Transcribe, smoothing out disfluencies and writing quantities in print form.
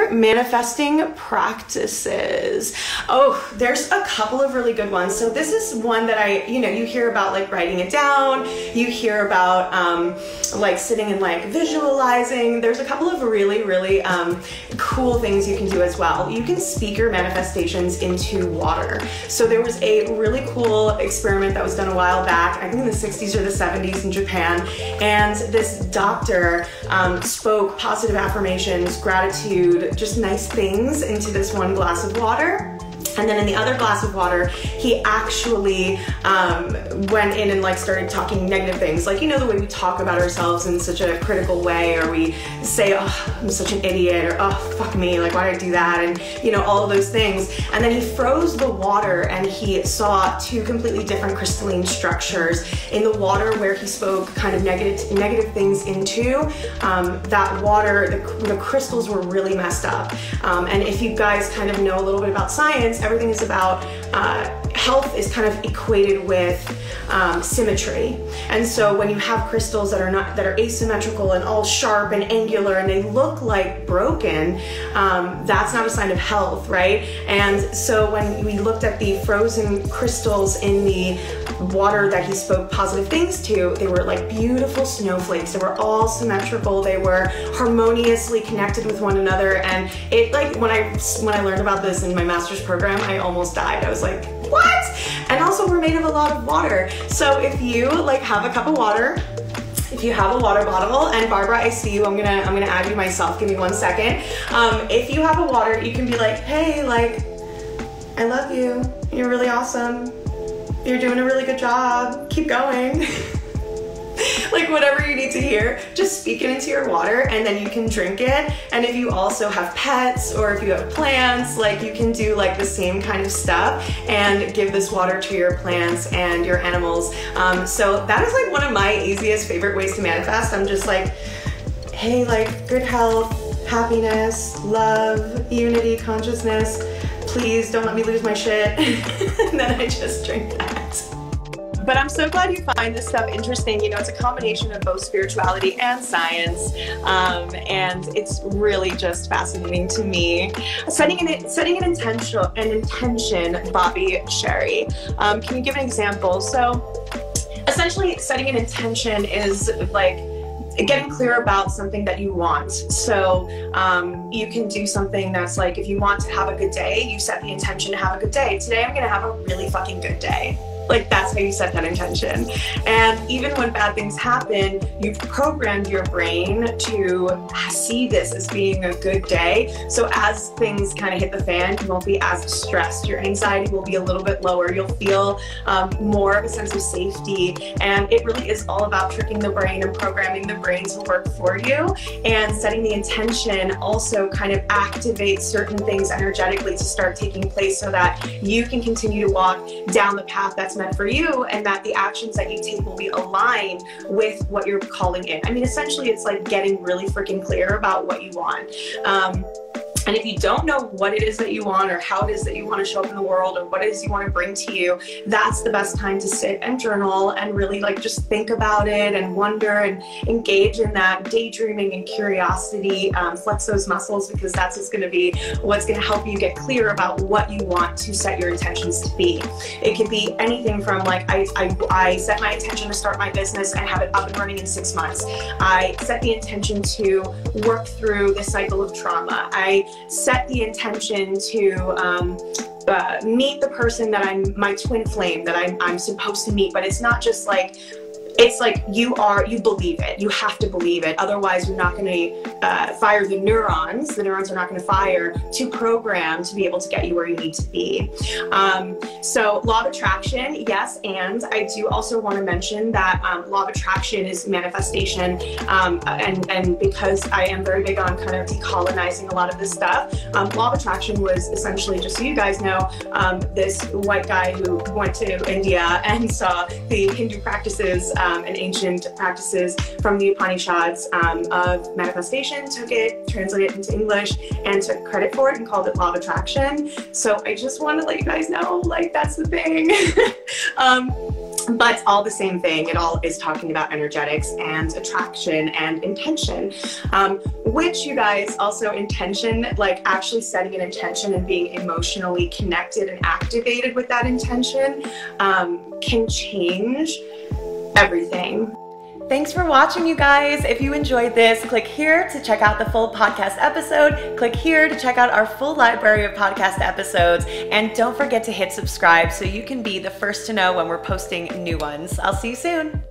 other manifesting practices. Oh, there's a couple of really good ones. So this is one that you hear about, like writing it down. You hear about like sitting and like visualizing. There's a couple of really, really cool things you can do as well. You can speak your manifestations into water. So there was a really cool experiment that was done a while back, I think in the 60s or the 70s in Japan, and this doctor spoke positive affirmations, gratitude, just nice things into this one glass of water. And then in the other glass of water, he actually went in and like started talking negative things. Like, you know, the way we talk about ourselves in such a critical way, or we say, oh, I'm such an idiot, or oh, fuck me, like why did I do that? And you know, all of those things. And then he froze the water and he saw two completely different crystalline structures in the water where he spoke kind of negative things into. That water, the crystals were really messed up. And if you guys kind of know a little bit about science, everything is about health is kind of equated with symmetry. And so when you have crystals that are asymmetrical and all sharp and angular and they look like broken, that's not a sign of health, right? And so when we looked at the frozen crystals in the water that he spoke positive things to, they were like beautiful snowflakes. They were all symmetrical. They were harmoniously connected with one another. And it, like, when I learned about this in my master's program, I almost died. I was like, what? And also we're made of a lot of water. So if you like have a cup of water, if you have a water bottle, and Barbara, I see you, I'm gonna add you myself, give me 1 second. If you have a water, you can be like, hey, like, I love you, you're really awesome, you're doing a really good job, keep going. Like whatever you need to hear, just speak it into your water and then you can drink it. And if you also have pets or if you have plants, like you can do like the same kind of stuff and give this water to your plants and your animals. So that is like one of my easiest favorite ways to manifest. I'm just like, hey, like good health, happiness, love, unity, consciousness, please don't let me lose my shit. And then I just drink that. But I'm so glad you find this stuff interesting. You know, it's a combination of both spirituality and science, and it's really just fascinating to me. Setting an intention, Bobby Sherry. Can you give an example? So, essentially, setting an intention is like getting clear about something that you want. So you can do something that's like, if you want to have a good day, you set the intention to have a good day. Today, I'm gonna have a really fucking good day. Like that's how you set that intention. And even when bad things happen, you've programmed your brain to see this as being a good day. So as things kind of hit the fan, you won't be as stressed. Your anxiety will be a little bit lower. You'll feel more of a sense of safety. And it really is all about tricking the brain and programming the brain to work for you. And setting the intention also kind of activates certain things energetically to start taking place so that you can continue to walk down the path that's meant for you, and that the actions that you take will be aligned with what you're calling in. I mean, essentially, it's like getting really freaking clear about what you want. And if you don't know what it is that you want or how it is that you want to show up in the world or what it is you want to bring to you, that's the best time to sit and journal and really like just think about it and wonder and engage in that daydreaming and curiosity, flex those muscles, because that's what's going to help you get clear about what you want to set your intentions to be. It could be anything from like, I set my intention to start my business and have it up and running in 6 months. I set the intention to work through this cycle of trauma. I set the intention to meet the person that my twin flame that I'm supposed to meet, but it's not just like, it's like you believe it. You have to believe it. Otherwise, you're not going to fire the neurons. The neurons are not going to fire to program to be able to get you where you need to be. So law of attraction, yes. And I do also want to mention that law of attraction is manifestation. And because I am very big on kind of decolonizing a lot of this stuff, law of attraction was essentially, just so you guys know, this white guy who went to India and saw the Hindu practices and ancient practices from the Upanishads of manifestation, took it, translated it into English, and took credit for it and called it law of attraction. So I just want to let you guys know, like, that's the thing. but all the same thing. It all is talking about energetics and attraction and intention, which, you guys, also intention, like actually setting an intention and being emotionally connected and activated with that intention, can change everything. Thanks for watching, you guys. If you enjoyed this, click here to check out the full podcast episode. Click here to check out our full library of podcast episodes. And don't forget to hit subscribe so you can be the first to know when we're posting new ones. I'll see you soon.